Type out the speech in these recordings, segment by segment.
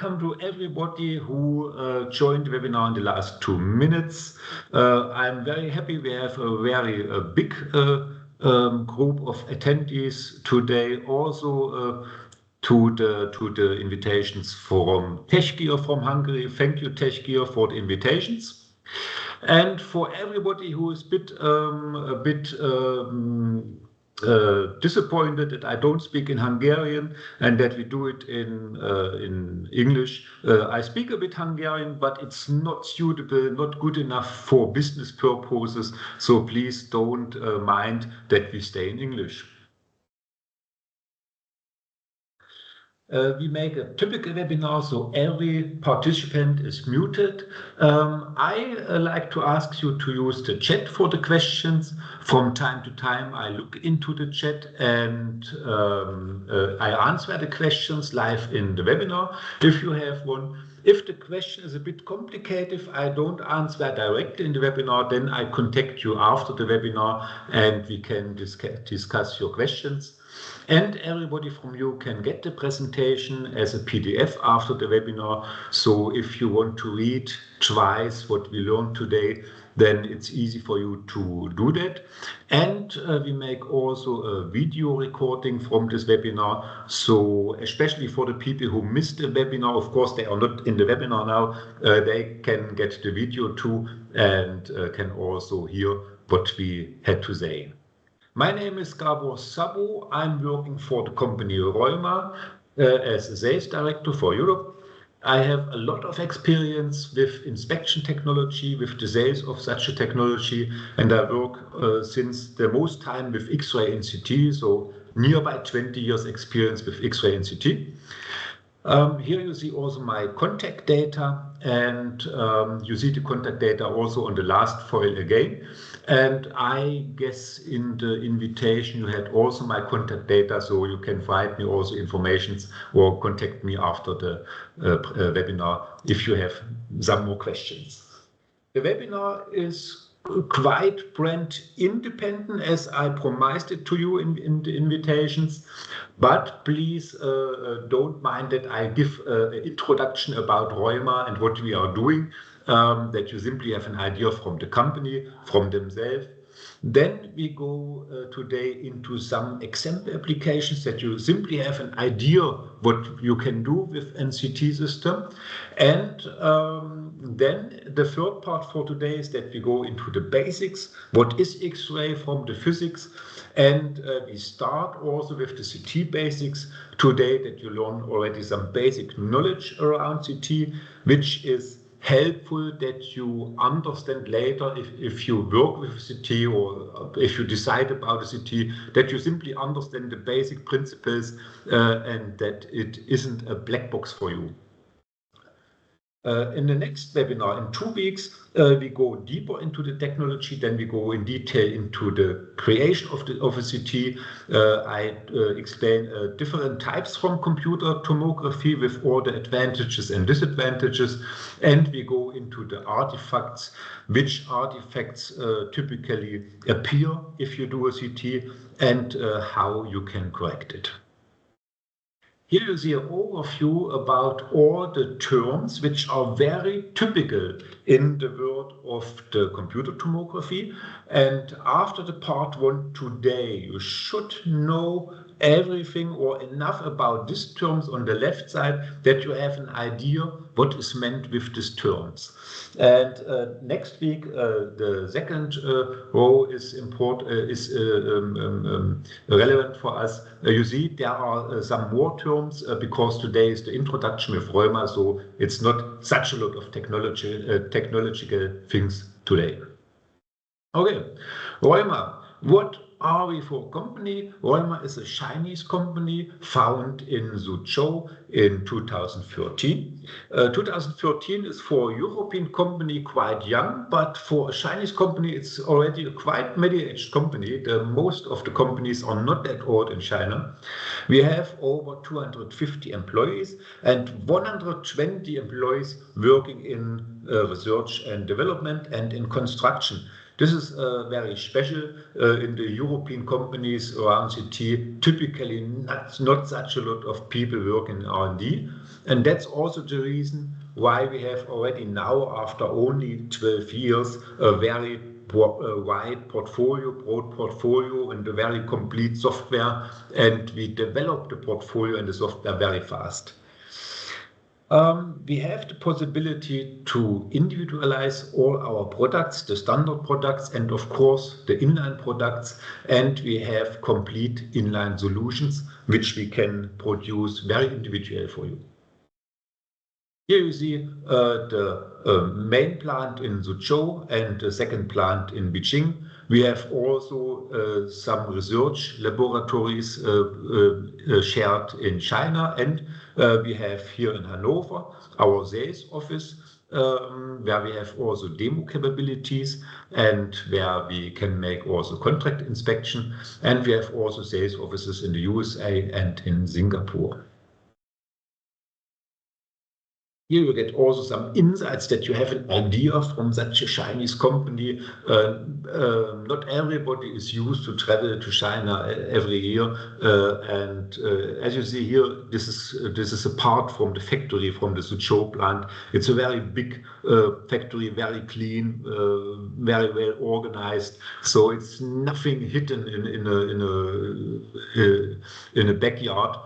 Welcome to everybody who joined the webinar in the last 2 minutes. I'm very happy we have a very big group of attendees today, also to the invitations from Techgear from Hungary. Thank you, Techgear, for the invitations. And for everybody who is a bit disappointed that I don't speak in Hungarian and that we do it in English. I speak a bit Hungarian, but it's not suitable, not good enough for business purposes. So please don't mind that we stay in English. We make a typical webinar, so every participant is muted. I like to ask you to use the chat for the questions. From time to time, I look into the chat and I answer the questions live in the webinar, if you have one. If the question is a bit complicated, I don't answer directly in the webinar, then I contact you after the webinar and we can discuss your questions. And everybody from you can get the presentation as a PDF after the webinar. So if you want to read twice what we learned today, then it's easy for you to do that. And we make also a video recording from this webinar. So especially for the people who missed the webinar, of course, they are not in the webinar now, they can get the video too and can also hear what we had to say. My name is Gabor Sabo. I'm working for the company Reuma as a sales director for Europe. I have a lot of experience with inspection technology, with the sales of such a technology, and I work since the most time with X-ray and CT, so nearby 20 years experience with X-ray and CT. Here you see also my contact data, and you see the contact data also on the last foil again. And I guess in the invitation you had also my contact data, so you can write me also informations or contact me after the webinar if you have some more questions. The webinar is quite brand independent, as I promised it to you in the invitations, but please don't mind that I give an introduction about Reuma and what we are doing, that you simply have an idea from the company, from themselves. Then we go today into some example applications that you simply have an idea what you can do with NCT system. And then the third part for today is that we go into the basics. What is X-ray from the physics? And we start also with the CT basics today, that you learn already some basic knowledge around CT, which is helpful that you understand later if you work with CT or if you decide about a CT, that you simply understand the basic principles and that it isn't a black box for you. In the next webinar in 2 weeks, we go deeper into the technology, then we go in detail into the creation of a CT. I explain different types from computer tomography with all the advantages and disadvantages, and we go into the artifacts, which artifacts typically appear if you do a CT, and how you can correct it. Here you see an overview about all the terms which are very typical in the world of the computer tomography. And after the part 1 today, you should know everything or enough about these terms on the left side that you have an idea what is meant with these terms. And next week, the second row is relevant for us. You see there are some more terms because today is the introduction with Reuma, so it's not such a lot of technological things today. Okay, Reuma. What are we for a company? Reuma is a Chinese company founded in Suzhou in 2013. 2013 is for a European company quite young, but for a Chinese company it's already a quite middle-aged company. Most of the companies are not that old in China. We have over 250 employees and 120 employees working in research and development and in construction. This is very special in the European companies around CT. Typically not such a lot of people work in R&D. And that's also the reason why we have already now, after only 12 years, a very wide portfolio, broad portfolio, and a very complete software. And we develop the portfolio and the software very fast. We have the possibility to individualize all our products, the standard products, and of course the inline products. And we have complete inline solutions, which we can produce very individual for you. Here you see the main plant in Suzhou and the second plant in Beijing. We have also some research laboratories shared in China, and we have here in Hanover our sales office, where we have also demo capabilities and where we can make also contract inspection. And we have also sales offices in the USA and in Singapore. Here you get also some insights that you have an idea from such a Chinese company. Not everybody is used to travel to China every year. As you see here, this is apart from the factory, from the Suzhou plant. It's a very big factory, very clean, very well organized. So it's nothing hidden in a backyard.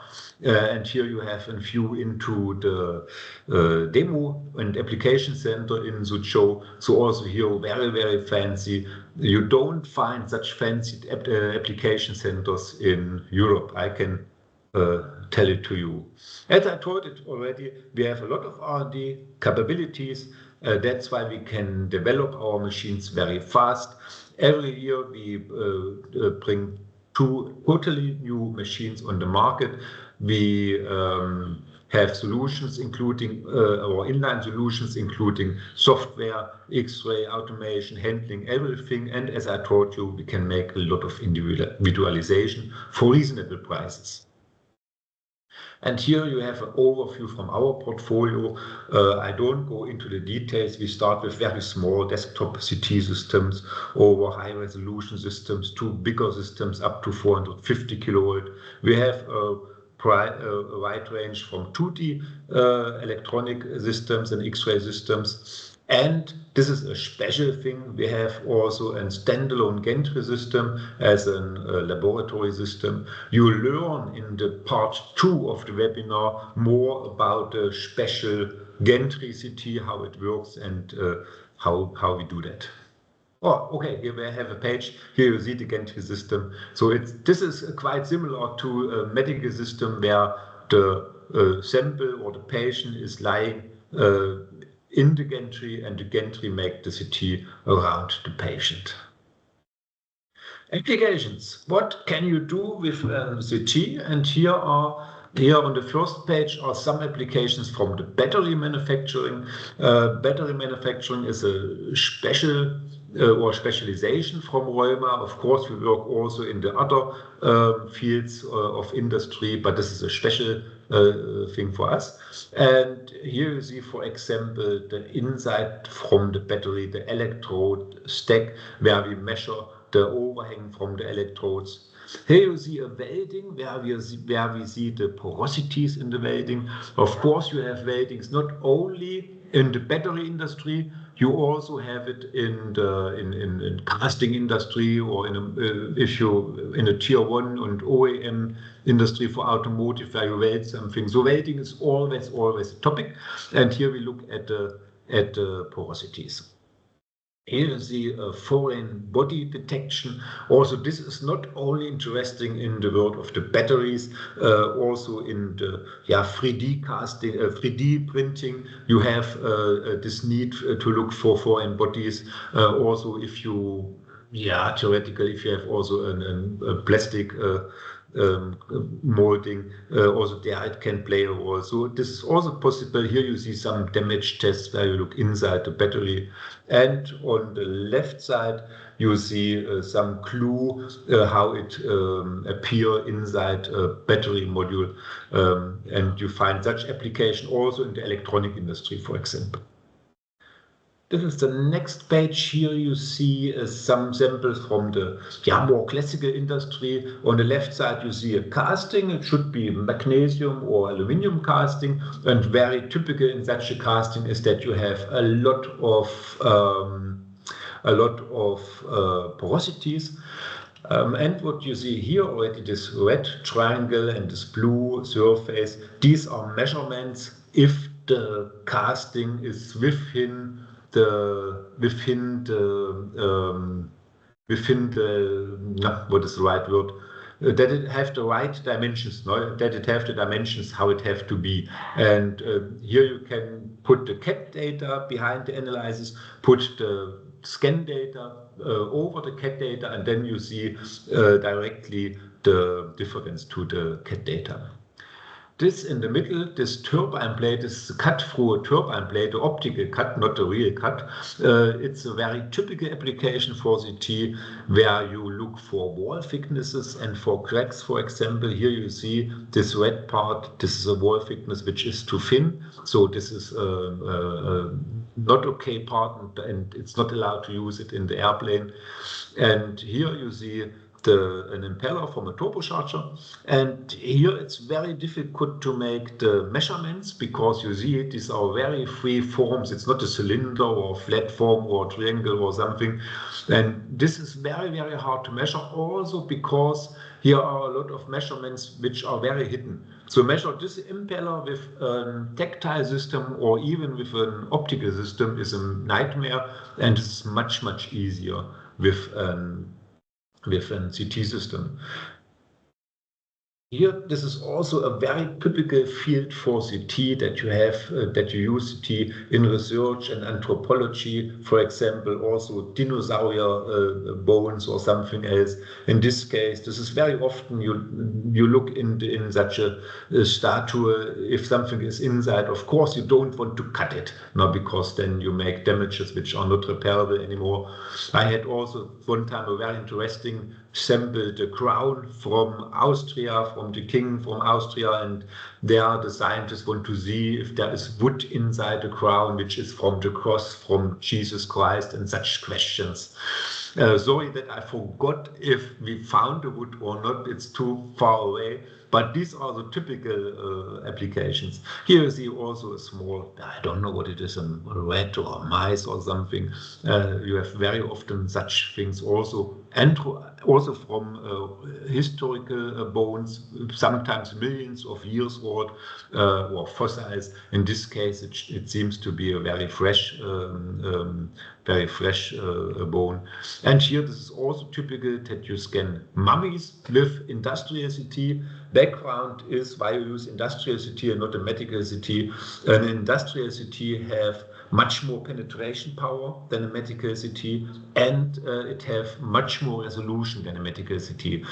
And here you have a view into the demo and application center in Suzhou. So also here, very, very fancy. You don't find such fancy application centers in Europe. I can tell it to you. As I told it already, we have a lot of R&D capabilities. That's why we can develop our machines very fast. Every year we bring 2 totally new machines on the market. We have solutions including our inline solutions, including software, X-ray, automation, handling, everything. And as I told you, we can make a lot of individualization for reasonable prices. And here you have an overview from our portfolio. I don't go into the details. We start with very small desktop CT systems over high resolution systems to bigger systems up to 450 kilovolt. We have a wide range from 2D electronic systems and X-ray systems. And this is a special thing. We have also a standalone gantry system as a laboratory system. You learn in the part 2 of the webinar more about the special gantry CT, how it works and how we do that. Oh, okay, here we have a page. Here you see the gantry system. So this is quite similar to a medical system where the sample or the patient is lying in the gantry and the gantry make the CT around the patient. Applications. What can you do with CT? And here on the first page are some applications from the battery manufacturing. Battery manufacturing is a special or specialization from Reuma. Of course, we work also in the other fields of industry, but this is a special thing for us. And here you see, for example, the inside from the battery, the electrode stack, where we measure the overhang from the electrodes. Here you see a welding where we see the porosities in the welding. Of course, you have weldings not only in the battery industry, you also have it in the casting industry or if you in a tier 1 and OEM industry for automotive where you weld something. So welding is always a topic. And here we look at the porosities. Here you see a foreign body detection. Also, this is not only interesting in the world of the batteries, also in the 3D casting, 3D printing. You have this need to look for foreign bodies. Also, if you, theoretically, if you have also a plastic molding, also there it can play a role. So this is also possible. Here you see some damage tests where you look inside the battery. And on the left side, you see some clue how it appears inside a battery module. And you find such application also in the electronic industry, for example. This is the next page. Here you see some samples from the more classical industry. On the left side you see a casting. It should be magnesium or aluminum casting, and very typical in such a casting is that you have a lot of porosities. And what you see here already, this red triangle and this blue surface, these are measurements if the casting is within the what is the right word? That it have the right dimensions, no? That it have the dimensions how it have to be. And here you can put the CAD data behind the analysis, put the scan data over the CAD data, and then you see directly the difference to the CAD data. This in the middle, this turbine blade is cut through a turbine blade, the optical cut, not the real cut. It's a very typical application for CT where you look for wall thicknesses and for cracks. For example, here you see this red part. This is a wall thickness which is too thin. So this is not okay part, and it's not allowed to use it in the airplane. And here you see an impeller from a turbocharger, and here it's very difficult to make the measurements because you see it, these are very free forms. It's not a cylinder or flat form or triangle or something, and this is very, very hard to measure also because here are a lot of measurements which are very hidden. So measure this impeller with a tactile system or even with an optical system is a nightmare, and it's much, much easier with a CT system. Here, this is also a very typical field for CT that you have, that you use CT in research and anthropology, for example, also dinosaur bones or something else. In this case, this is very often you look in such a statue. If something is inside, of course, you don't want to cut it, no, because then you make damages which are not repairable anymore. I had also one time a very interesting sample, the crown from Austria, from the king from Austria, and there the scientists want to see if there is wood inside the crown, which is from the cross from Jesus Christ, and such questions. Sorry that I forgot if we found the wood or not, it's too far away, but these are the typical applications. Here you see also a small, I don't know what it is, a rat or a mice or something. You have very often such things also, and also from historical bones, sometimes millions of years old, or fossils. In this case, it seems to be a very fresh bone. And here, this is also typical that you scan mummies with industrial CT. Background is why you use industrial CT and not a medical CT. An industrial CT have much more penetration power than a medical CT, and it have much more resolution than a medical CT.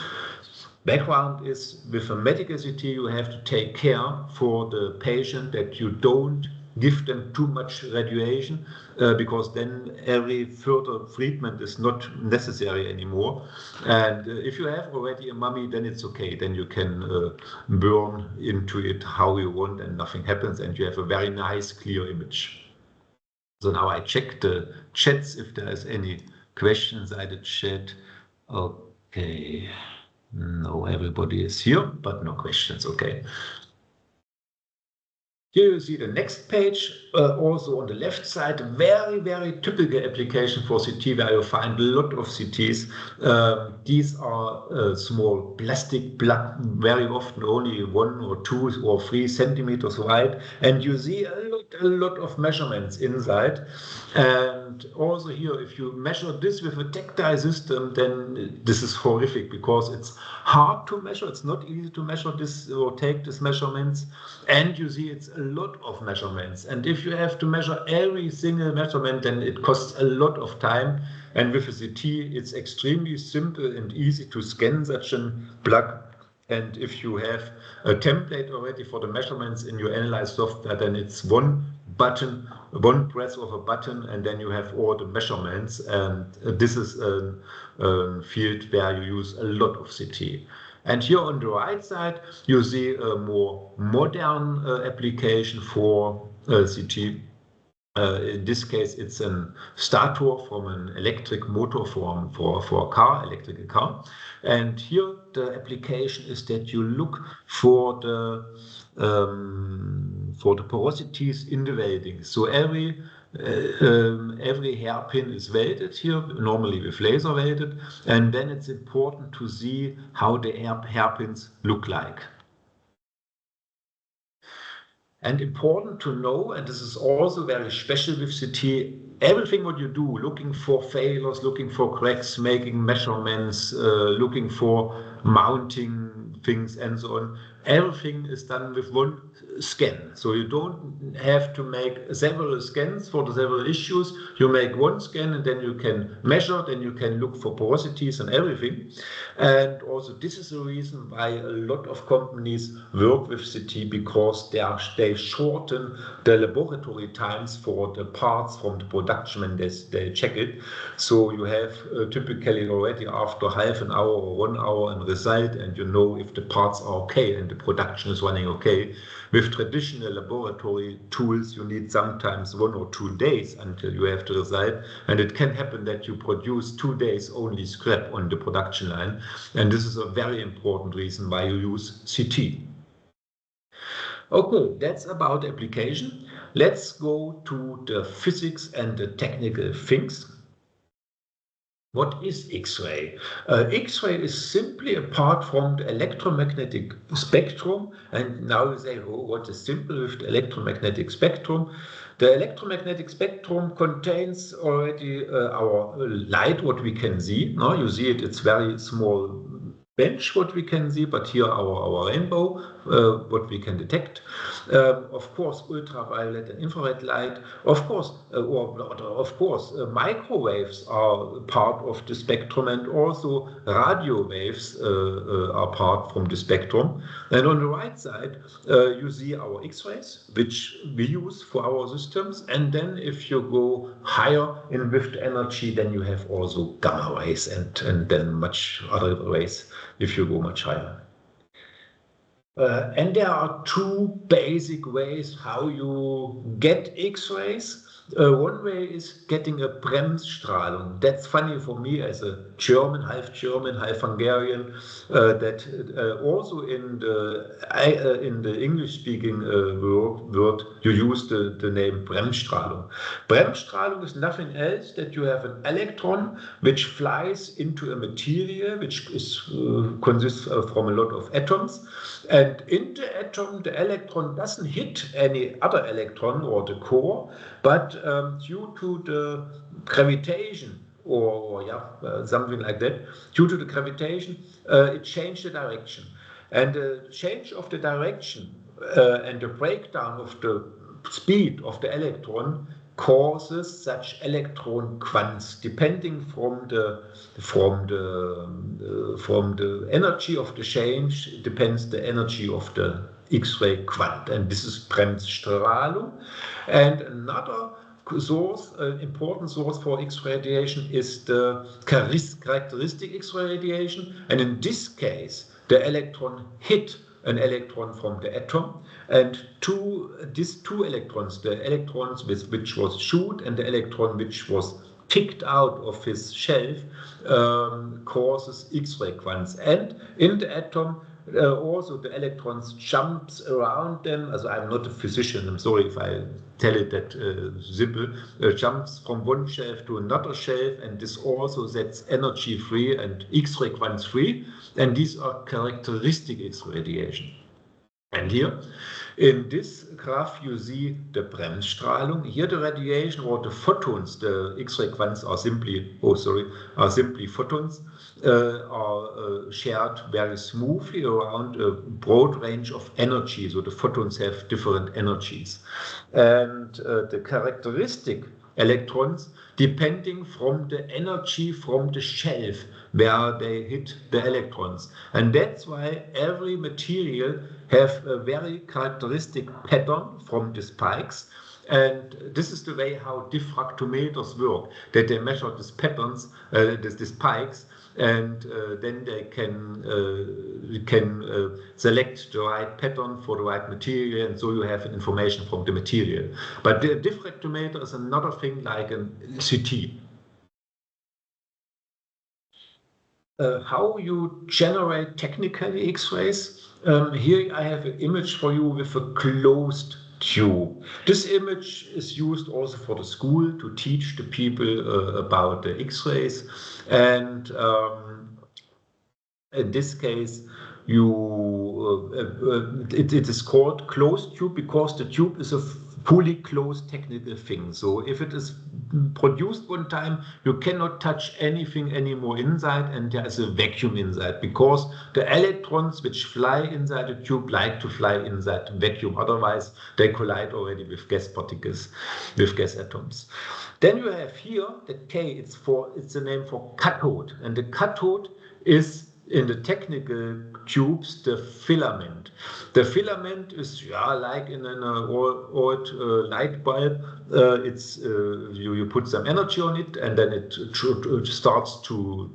Background is with a medical CT, you have to take care for the patient that you don't give them too much radiation, because then every further treatment is not necessary anymore. And if you have already a mummy, then it's okay. Then you can burn into it how you want and nothing happens, and you have a very nice, clear image. So now I check the chats if there is any questions in the chat. Okay, no, everybody is here, but no questions. Okay. Here you see the next page, also on the left side, very, very typical application for CT where you find a lot of CTs. These are small plastic plug, very often only 1 or 2 or 3 centimeters wide, and you see a lot of measurements inside. And also here, if you measure this with a tactile system, then this is horrific because it's hard to measure. It's not easy to measure this or take these measurements, and you see it's a lot of measurements. And if you have to measure every single measurement, then it costs a lot of time. And with a CT, it's extremely simple and easy to scan such a plug. And if you have a template already for the measurements in your analyze software, then it's one button, one press of a button, and then you have all the measurements. And this is a field where you use a lot of CT. And here on the right side, you see a more modern application for CT. In this case, it's a stator from an electric motor for a car, electrical car. And here the application is that you look for the porosities in the welding. So every hairpin is welded here, normally with laser welded, and then it's important to see how the hairpins look like. And important to know, and this is also very special with CT, everything what you do, looking for failures, looking for cracks, making measurements, looking for mounting things and so on, everything is done with one scan. So you don't have to make several scans for the several issues. You make one scan and then you can measure, then you can look for porosities and everything. And also this is the reason why a lot of companies work with CT, because they shorten the laboratory times for the parts from the production when they check it. So you have typically already after half an hour or 1 hour a result, and you know if the parts are okay and the production is running okay. With traditional laboratory tools, you need sometimes 1 or 2 days until you have the result, and it can happen that you produce 2 days only scrap on the production line, and this is a very important reason why you use CT. Okay, that's about application. Let's go to the physics and the technical things. What is X-ray? X-ray is simply apart from the electromagnetic spectrum. And now you say, oh, what is simple with the electromagnetic spectrum? The electromagnetic spectrum contains already our light, what we can see. Now you see it, it's very small bench what we can see, but here our rainbow, what we can detect. Of course, ultraviolet and infrared light. Of course, microwaves are part of the spectrum, and also radio waves are part from the spectrum. And on the right side, you see our X-rays, which we use for our systems. And then if you go higher in with the energy, then you have also gamma rays and then much other rays if you go much higher. And there are 2 basic ways how you get X-rays. One way is getting a Bremsstrahlung. That's funny for me as a German, half Hungarian, that also in the English-speaking world you use the name Bremsstrahlung. Bremsstrahlung is nothing else that you have an electron which flies into a material which consists from a lot of atoms. And in the atom, the electron doesn't hit any other electron or the core, but due to the gravitation, or something like that, due to the gravitation, it changed the direction. And the change of the direction and the breakdown of the speed of the electron causes such electron quants. Depending from the energy of the change, depends the energy of the X-ray quant, and this is Bremsstrahlung. And another source, important source for X-ray radiation is the characteristic X-ray radiation, and in this case, the electron hit an electron from the atom, and these two electrons, the electrons which was shoot and the electron which was kicked out of his shelf, causes X-ray quants. And in the atom, also the electrons jumps around them. Also, I'm not a physician, I'm sorry if I tell it that simple, jumps from one shelf to another shelf, and this also sets energy free and X-ray quants free, and these are characteristic X-ray radiation. And here in this graph you see the Bremsstrahlung. Here the radiation or the photons, the X-ray quants are simply photons, are shared very smoothly around a broad range of energy. So the photons have different energies. And the characteristic electrons, depending from the energy from the shelf where they hit the electrons. And that's why every material have a very characteristic pattern from the spikes. And this is the way how diffractometers work, that they measure these patterns, these spikes, and then they can select the right pattern for the right material, and so you have information from the material. But the diffractometer is another thing like a CT. How you generate technically X-rays. Here I have an image for you with a closed tube. This image is used also for the school to teach the people about the X-rays. And in this case, it is called closed tube because the tube is a fully closed technical thing. So if it is produced one time, you cannot touch anything anymore inside, and there is a vacuum inside because the electrons which fly inside the tube like to fly inside the vacuum. Otherwise, they collide already with gas particles, with gas atoms. Then you have here the K. It's the name for cathode, and the cathode is in the technical tubes the filament. The filament is like in an old light bulb. You put some energy on it, and then it starts to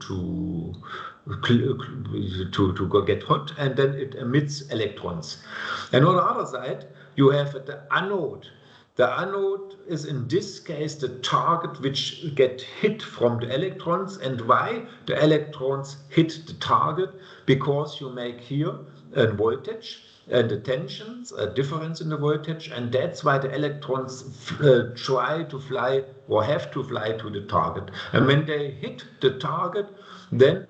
get hot, and then it emits electrons. And on the other side, you have the anode. The anode is in this case the target which get hit from the electrons. And why the electrons hit the target? Because you make here a voltage and the tensions, a difference in the voltage, and that's why the electrons try to fly or have to fly to the target. And when they hit the target, then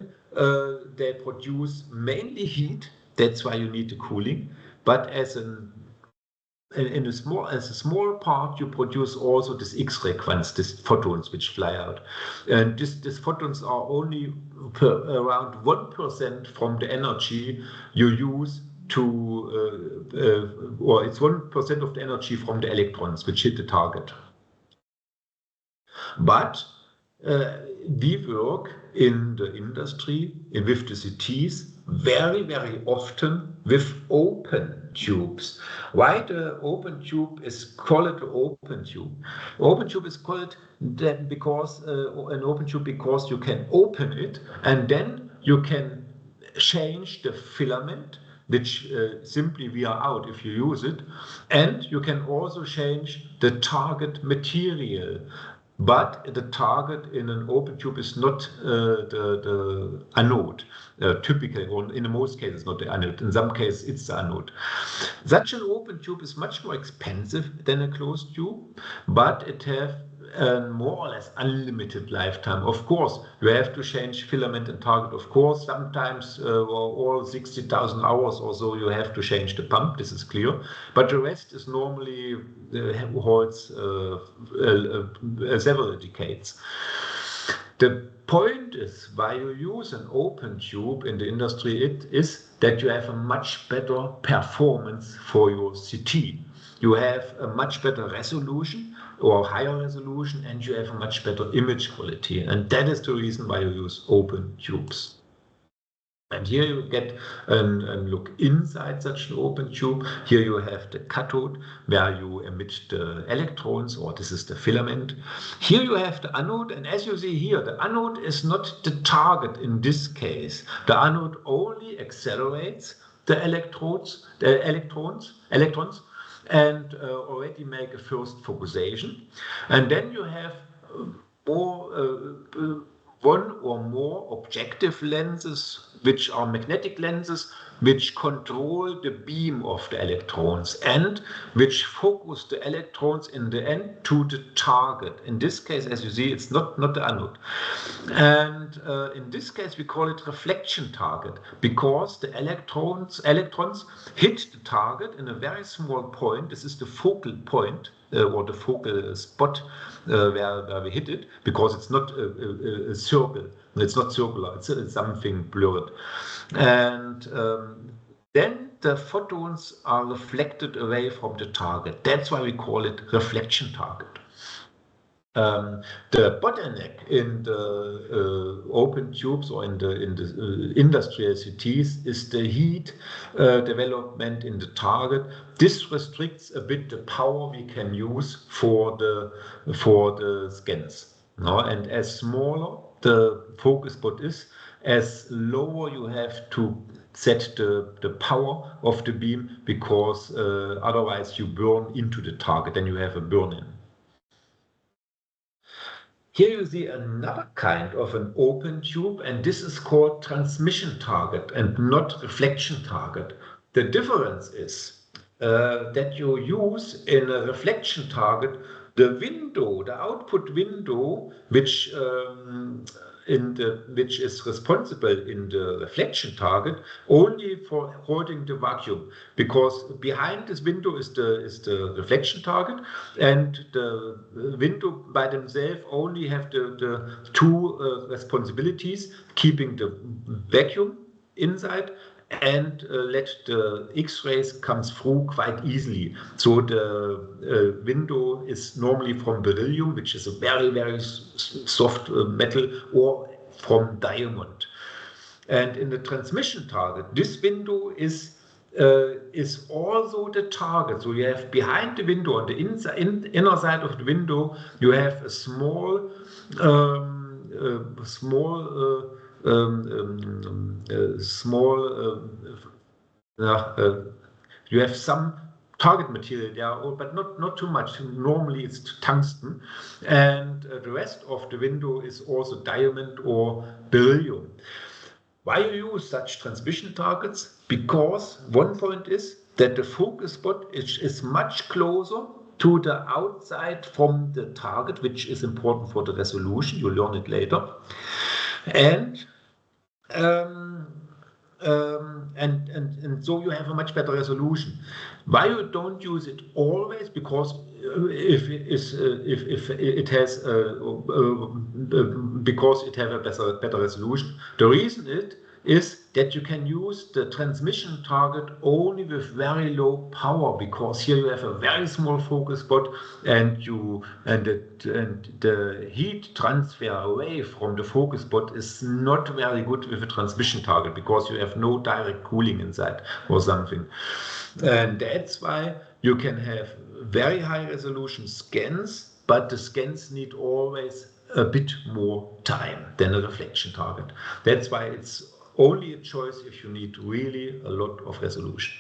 they produce mainly heat. That's why you need the cooling. But as a small part, you produce also this X-ray quants, these photons which fly out. And these photons are only around 1% from the energy you use or it's 1% of the energy from the electrons which hit the target. But we work in the industry with the CTs very, very often with open tubes. Why the open tube is called the open tube? Open tube is called that because an open tube because you can open it and then you can change the filament, which simply wear out if you use it, and you can also change the target material. But the target in an open tube is not the anode, typically, or in most cases not the anode. In some cases it's the anode. Such an open tube is much more expensive than a closed tube, but it has more or less unlimited lifetime. Of course, you have to change filament and target. Of course, sometimes all 60,000 hours or so you have to change the pump. This is clear. But the rest is normally holds several decades. The point is why you use an open tube in the industry. It is that you have a much better performance for your CT. You have a much better resolution or higher resolution, and you have a much better image quality. And that is the reason why you use open tubes. And here you get a look inside such an open tube. Here you have the cathode where you emit the electrons, or this is the filament. Here you have the anode, and as you see here, the anode is not the target in this case. The anode only accelerates the electrons, and already make a first focusation. And then you have one or more objective lenses, which are magnetic lenses, which control the beam of the electrons and which focus the electrons in the end to the target. In this case, as you see, it's not the anode. And in this case, we call it reflection target because the electrons hit the target in a very small point. This is the focal point or the focal spot where we hit it, because it's not a circle. It's not circular. It's something blurred. And then the photons are reflected away from the target. That's why we call it reflection target. The bottleneck in the open tubes or in the industrial CTs is the heat development in the target. This restricts a bit the power we can use for the scans. No? And as smaller the focus spot is, as lower you have to set the power of the beam, because otherwise you burn into the target and you have a burn-in. Here you see another kind of an open tube, and this is called transmission target and not reflection target. The difference is that you use in a reflection target the window, the output window, which is responsible in the reflection target only for holding the vacuum, because behind this window is the reflection target, and the window by themselves only have the two responsibilities: keeping the vacuum inside and let the X-rays comes through quite easily. So the window is normally from beryllium, which is a very, very soft metal, or from diamond. And in the transmission target, this window is also the target. So you have behind the window, on the inner side of the window, you have a small you have some target material there, but not too much. Normally it's tungsten, and the rest of the window is also diamond or beryllium. Why you use such transmission targets? Because one point is that the focus spot is much closer to the outside from the target, which is important for the resolution. You'll learn it later. And so you have a much better resolution. Why you don't use it always? Because if it has a better resolution. The reason is that you can use the transmission target only with very low power, because here you have a very small focus spot, and the heat transfer away from the focus spot is not very good with a transmission target, because you have no direct cooling inside or something. And that's why you can have very high resolution scans, but the scans need always a bit more time than a reflection target. That's why it's only a choice if you need really a lot of resolution.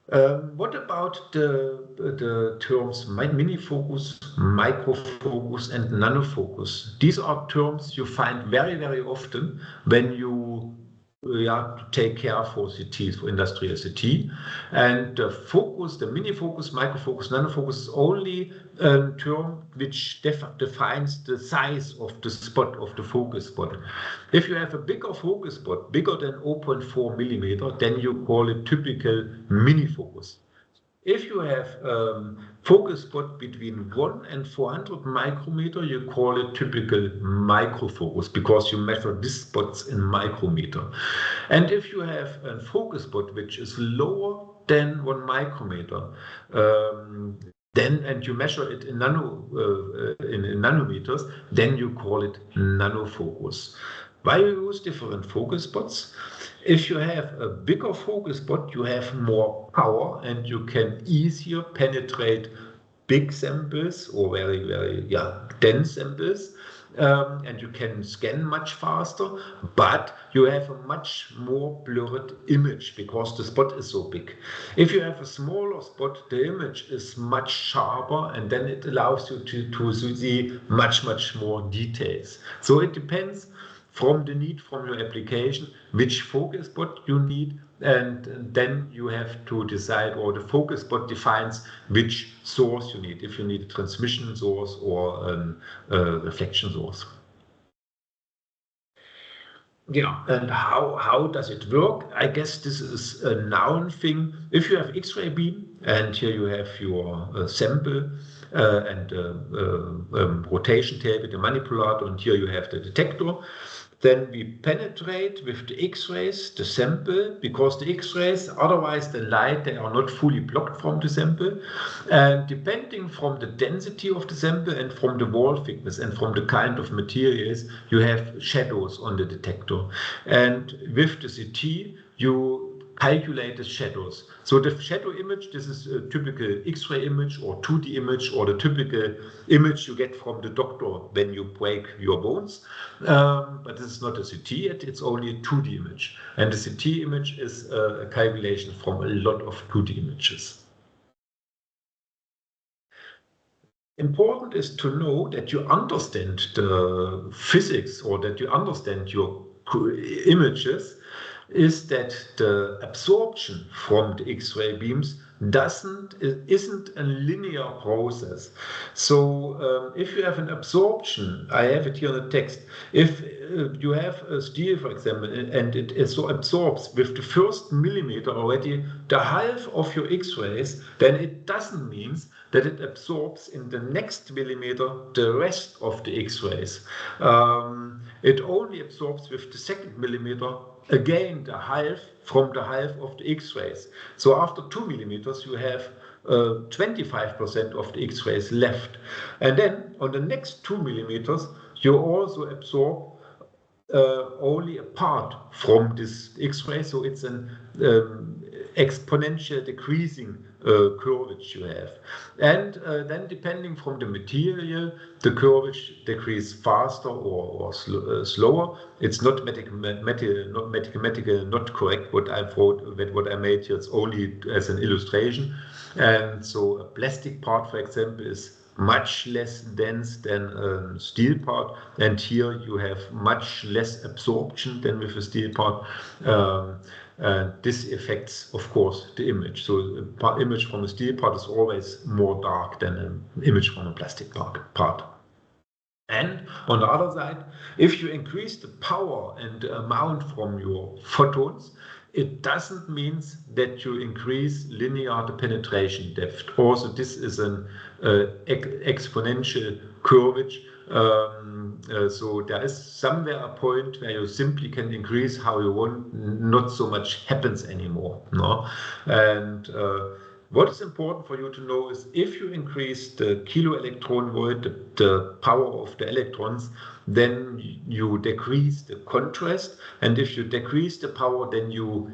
What about the terms mini-focus, micro-focus, and nano-focus? These are terms you find very, very often when you take care for CTs, for industrial CT. And the focus, the mini-focus, micro-focus, nano-focus is only a term which defines the size of the spot, of the focus spot. If you have a bigger focus spot, bigger than 0.4 millimeter, then you call it typical mini-focus. If you have focus spot between 1 and 400 micrometer, you call it typical microfocus, because you measure these spots in micrometer. And if you have a focus spot which is lower than 1 micrometer, and you measure it in nanometers, then you call it nanofocus. Why you use different focus spots? If you have a bigger focus spot, you have more power, and you can easier penetrate big samples or very, very dense samples, and you can scan much faster, but you have a much more blurred image because the spot is so big. If you have a smaller spot, the image is much sharper, and then it allows you to see much more details. So it depends from the need, from your application, which focus spot you need, and then you have to decide, or the focus spot defines which source you need, if you need a transmission source or a reflection source. Yeah, and how does it work? I guess this is a known thing. If you have X-ray beam, and here you have your sample and rotation tape with the manipulator, and here you have the detector. Then we penetrate with the X-rays the sample, because the X-rays, otherwise the light, they are not fully blocked from the sample. And depending from the density of the sample and from the wall thickness and from the kind of materials, you have shadows on the detector. And with the CT, you calculate the shadows. So the shadow image, this is a typical X-ray image or 2D image, or the typical image you get from the doctor when you break your bones. But this is not a CT yet, it's only a 2D image. And the CT image is a calculation from a lot of 2D images. Important is to know that you understand the physics, or that you understand your images, is that the absorption from the X-ray beams isn't a linear process. So if you have an absorption, I have it here in the text, if you have a steel, for example, and it so absorbs with the first millimeter already the half of your X-rays, then it doesn't mean that it absorbs in the next millimeter the rest of the X-rays. It only absorbs with the second millimeter again the half from the half of the X-rays. So after 2 millimeters you have 25% of the X-rays left. And then on the next 2 millimeters you also absorb only a part from this X-ray, so it's an exponential decreasing curvature you have. And then depending from the material, the curvature decreases faster or slower. It's not mathematical, not correct what I wrote, what I made here. It's only as an illustration. And so a plastic part, for example, is much less dense than a steel part, and here you have much less absorption than with a steel part. This affects, of course, the image. So an image from a steel part is always more dark than an image from a plastic part. And on the other side, if you increase the power and the amount from your photons, it doesn't mean that you increase linear the penetration depth. Also, this is an exponential curvature. So there is somewhere a point where you simply can increase how you want, not so much happens anymore. No? And what is important for you to know is, if you increase the kilo electron volt, the power of the electrons, then you decrease the contrast. And if you decrease the power, then you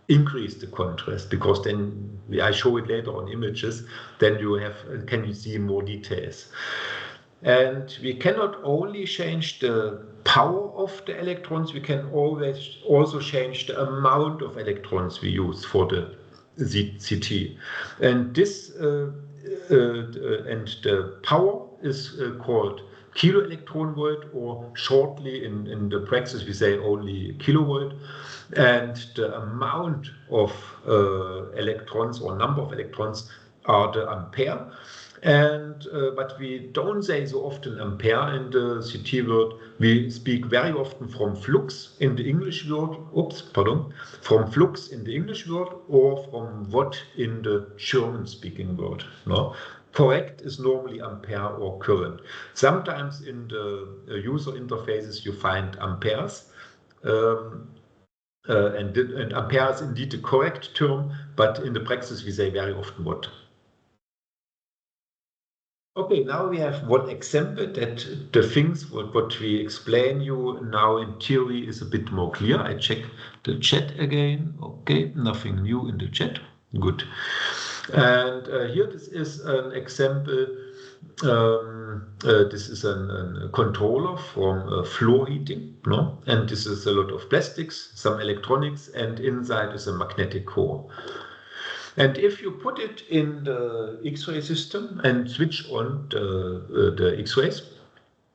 increase the contrast, because then I show it later on images, then you can see more details. And we cannot only change the power of the electrons, we can always also change the amount of electrons we use for the CT. And this and the power is called kilo electron volt, or shortly in the praxis we say only kilovolt. And the amount of electrons or number of electrons are the ampere. And but we don't say so often ampere in the CT world. We speak very often from flux in the English word. From flux in the English word, or from watt in the German-speaking world. No? Correct is normally ampere or current. Sometimes in the user interfaces you find amperes. And ampere is indeed the correct term, but in the praxis we say very often watt. Okay, now we have one example that the things what we explain you now in theory is a bit more clear. I check the chat again. Okay, nothing new in the chat. Good. And here this is an example. This is a controller from floor heating, no? And this is a lot of plastics, some electronics, and inside is a magnetic core. And if you put it in the X-ray system and switch on the X-rays,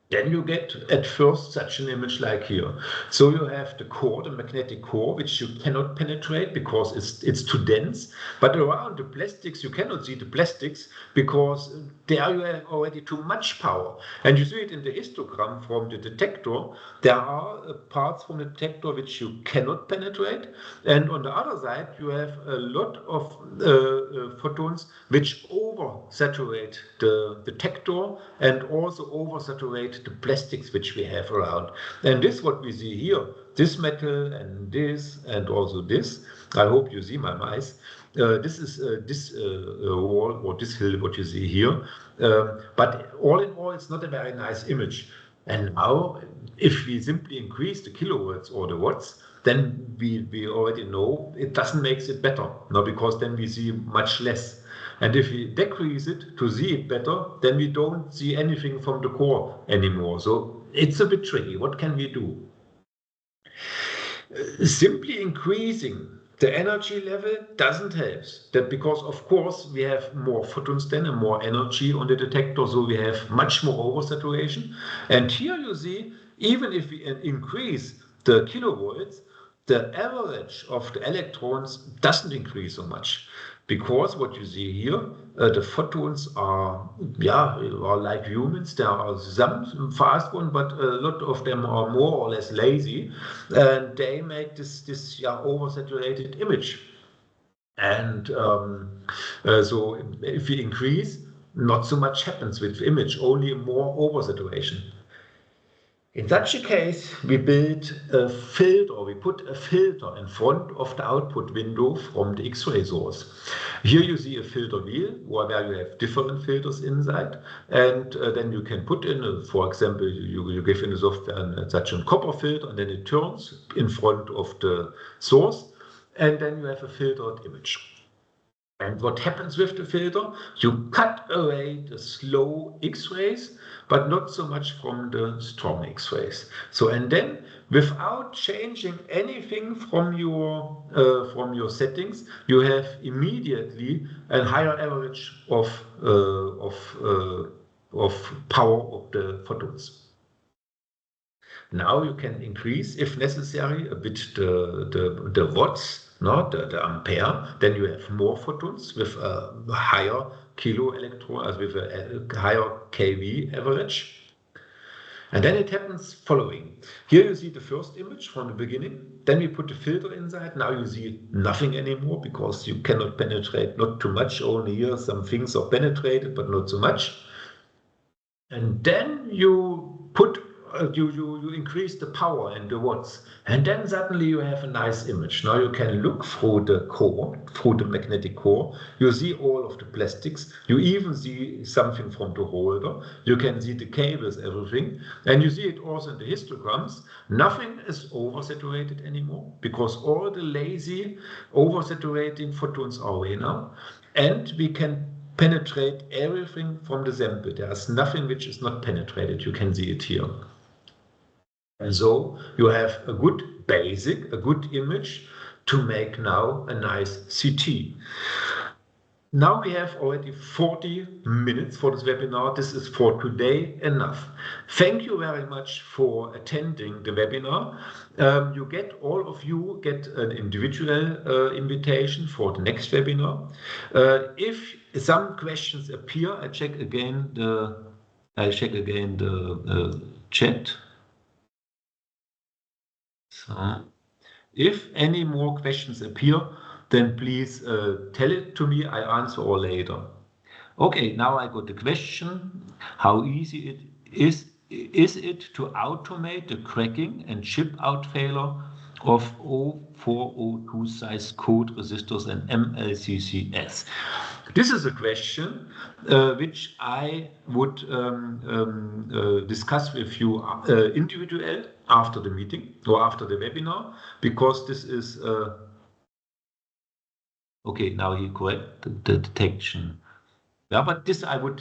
then you get at first such an image like here. So you have the core, the magnetic core, which you cannot penetrate because it's too dense. But around the plastics, you cannot see the plastics because there you have already too much power. And you see it in the histogram from the detector. There are parts from the detector which you cannot penetrate. And on the other side, you have a lot of photons which oversaturate the detector and also oversaturate the plastics which we have around. And this what we see here, this metal and this and also this. I hope you see my mice. This is this wall or this hill what you see here. But all in all, it's not a very nice image. And now, if we simply increase the kilowatts or the watts, then we already know it doesn't make it better, no, because then we see much less. And if we decrease it to see it better, then we don't see anything from the core anymore. So it's a bit tricky. What can we do? Simply increasing the energy level doesn't help. That because of course we have more photons then and more energy on the detector, so we have much more oversaturation. And here you see, even if we increase the kilovolts, the average of the electrons doesn't increase so much, because what you see here, the photons are like humans. There are some fast ones, but a lot of them are more or less lazy, and they make this oversaturated image. And so if we increase, not so much happens with the image, only more oversaturation. In such a case, we build a filter, or we put a filter in front of the output window from the X-ray source. Here you see a filter wheel where you have different filters inside, and then you can put in, for example, you give in the software such a copper filter, and then it turns in front of the source, and then you have a filtered image. And what happens with the filter? You cut away the slow X-rays, but not so much from the strong X-rays. So, and then without changing anything from your settings, you have immediately a higher average of power of the photons. Now you can increase, if necessary, a bit the watts, not the ampere. Then you have more photons with a higher kilo electron, as with a higher kV average. And then it happens following. Here you see the first image from the beginning. Then we put the filter inside. Now you see nothing anymore, because you cannot penetrate, not too much. Only here some things are penetrated, but not so much. And then you put you increase the power and the watts, and then suddenly you have a nice image. Now you can look through the core, through the magnetic core. You see all of the plastics. You even see something from the holder. You can see the cables, everything, and you see it also in the histograms. Nothing is oversaturated anymore, because all the lazy oversaturating photons are away now, and we can penetrate everything from the sample. There is nothing which is not penetrated. You can see it here. And so you have a good basic, a good image to make now a nice CT. Now we have already 40 minutes for this webinar. This is for today enough. Thank you very much for attending the webinar. All of you get an individual invitation for the next webinar. If some questions appear, I check again the chat. So, if any more questions appear, then please tell it to me. I answer all later. Okay, now I got the question: how easy it is it to automate the cracking and chip out failure of 0402 size code resistors and MLCCs? This is a question which I would discuss with you individually after the meeting or after the webinar, because this is okay. Now he correct the detection. Yeah, but this I would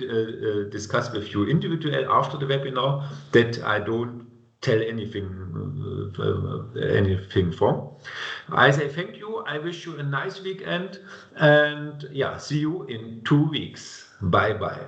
discuss with you individually after the webinar, that I don't tell anything from. I say thank you. I wish you a nice weekend, and yeah, see you in 2 weeks. Bye bye.